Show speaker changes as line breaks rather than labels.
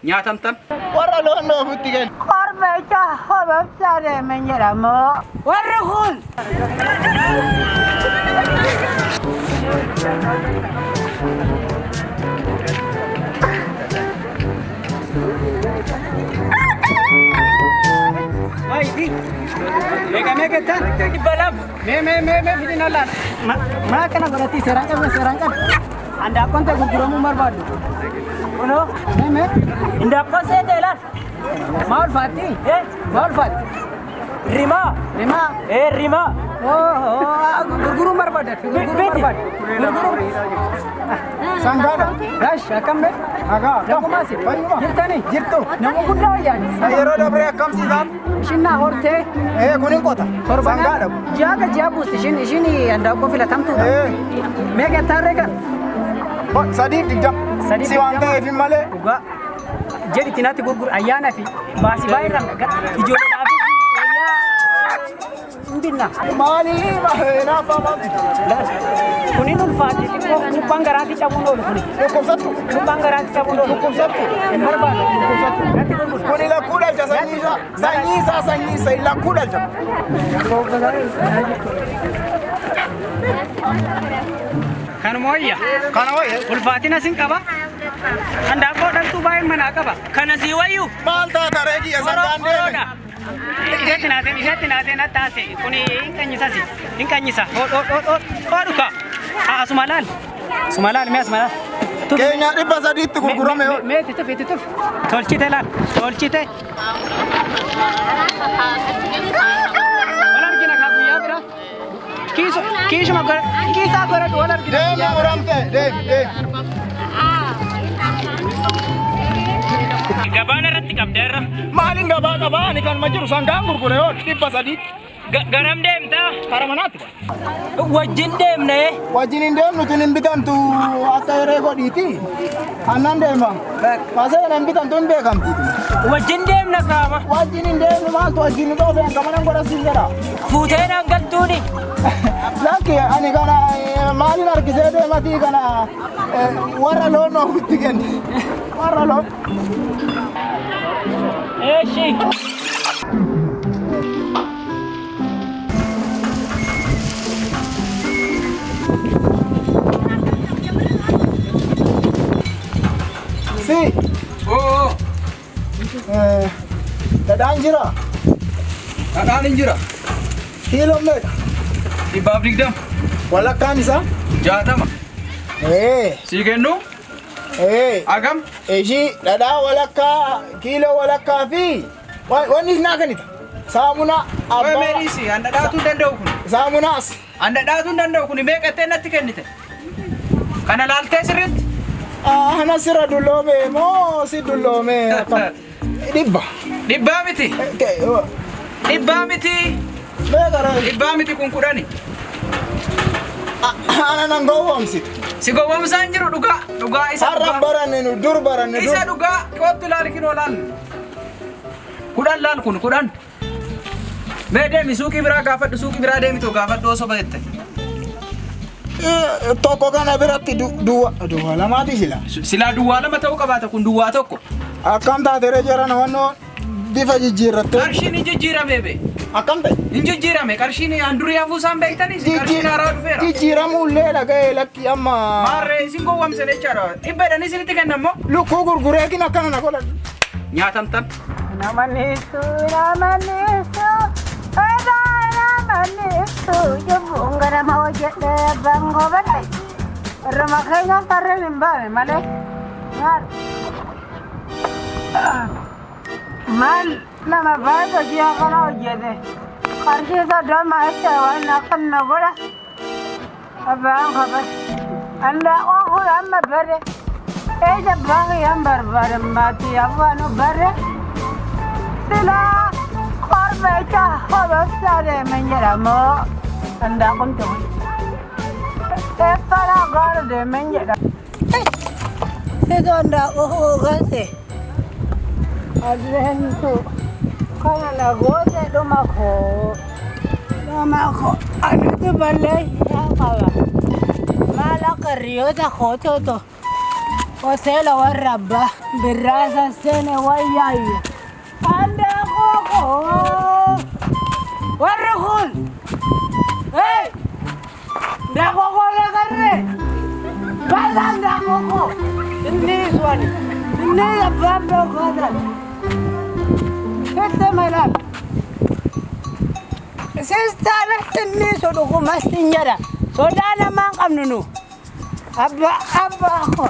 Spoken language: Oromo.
Nyaatamtan.
Warra loon noofutti kenna.
Korbecha hobabsaadhe men jedhamu. Warri kun.
Mega tan. Ibalam. Me fidinalan.
Maa kana godhatti seeraan qabna. Anda konte gurguramuu barbaadu. Kuno me indaaqqoo seete ilaal. Maal faatti? Maal faatti? Rima. Rima. Gurguruu barbaada. Gurguruu.
Sangaadha.
Gash akkam be? Nagumaasi. Jirtanii?
Jirtu.
Nama guddaa wayyaani.
Yeroo dabree akkamsiisaan?
Ishinnaa hortee.
Kunin qota. Sangaadha.
Ji'a buusti ishiin handaaqqoo filatamtuudha. Meeqa taarree kan?
Sadiif digdam. Si waan ta'eef malee.
Dhugaa. Jedhi natti gurguru ayyaana fi baasii baay'ee ijoolleedhaaf wayyaa hin binna.
Maalii naaf baafamti.
Kunin ulfaatti xiqqoo kubbaan garaatti cabuun oolu kuni.
Dhukkubsattu.
Kubbaan garaatti cabuun oolu.
Dhukkubsattu.
Hin barbaadu.
Dhukkubsattu.
Natti gurguru.
Kuni lakkuu dhalcha sanyiisaa lakkuu dhalcha.
Kanuma wayya.
Kana wayya.
Ulfaatina sin qaba. Handaaqqoo dhaltuu baay'ee manaa qaba. Kana sii wayyu.
Maal taata reegiyya sangaan deeme.
Isheetti naasee nattaase kuni hin kanyisa. Hodhuka. Asuma laal. Mee asuma laal.
Keenya 300tti gurgurame yoo.
Mee tituf. Tolchite laal. Tolchite. Wal argina kaa guyyaa bira. Kiisuma kiisaa godhadhu wal argina.
Deemi muramte. Deemi.
Gabaan irratti qabdeerra.
Maaliin gabaa qabaa? Ani kan ma jiru sangaan gurgure yoo 300.
Garam deemtaa?
Kara manaatti.
Wajjin deemnee.
Wajjin hin deemnu tun hin bitamtu akka yeree godhiiti. Annan deema. Masee hin bitamtu hin beekamti.
Wajjin deemna kaama.
Wajjin hin deemnu maaltu wajjin dhoo beeka manan godhasiin jedha.
Fuuteen hangaltuuni.
Lakki ani kana maalin harkisee deematii kana warra loon noofutti kenne. Warra loon.
Eeshi.
Si. Dadaan jira.
Dhadhaan hin jira.
Kiiloo meeqa?
120.
Walakkaan isaa?
60. Sii kennu? Agam?
Ishii dhadhaa walakkaa kiiloo walakkaa fi wanni naa kanita. Saamunaa
abbaa. Meedhiisi handa dhaatuu danda'u kun.
Saamunaas.
Handa dhaatuu danda'u kun meeqattee natti kennite? Kana laaltee sirriitti?
Ana sira dulloome moo si dulloome?
Dhibbaa miti. Dhibbaa miti kun 10.
Ana nan gowwoomsi.
Si gowwoomsaa hin jiru dhugaa isa
har'a baranne nu dur baranne
isa dhugaa kootu laali kinoo laal. 10 laal kun 10. Mee deemi suuqii biraa gaafadhu suuqii biraa deemitoo gaafadhu osoo baay'atte.
Tokko kana biratti duwwaa lamaati
silaa duwwaa lama ta'uu qabaata kun duwwaa tokko.
Akkam taatee jiran wannoo bifa jijjiirratte.
Qarshiin hin jijjiirame be.
Akkam ta'e?
Hin jijjiirame qarshiin handurii hafuusaan beektanii qarshiin haaraa dhufeera.
Jijjiiramullee dhaga'ee lakki amma.
Maarree isin gowwamse jechaadha. Dhibbeedhaan isinitti kennamoo.
Lukkuu gurgureekin akkana na godhan.
Nyaatamtan.
Namanistu. Jumbuun gara ma hojjedhee bangoo badhe. Irrama keenyaan tarreen hin baane malee. Maal nama baay'ee hojii akkana hojjete. Qarshii soddoma jecha waan akkana godha. Abbaan kabate. Handaaqqoo fuudha amma bare. Eeja baay'een barbaadan baatti afaan bare. Silaa. Korbecha hobabsaadhe men jedhamu. Handaaqqoon ta'u. Eeffalaa gaara deemen jedha. Situ handaaqqoo hoogase. Adeentu kana na goote dhuma koo. Anuti ballee isaa qaba. Maal akka hiriyoota koototo. Hoteela warra abbaa birraasa seene wayyaayye. Anda koko warra kun. Hey! Da koko na karre. Bala da koko. Inni swani. Inni abbaa koko. Kete malan. Sistana inni sodo ko mastinjara. Sodana man kamnunu. Abba ko.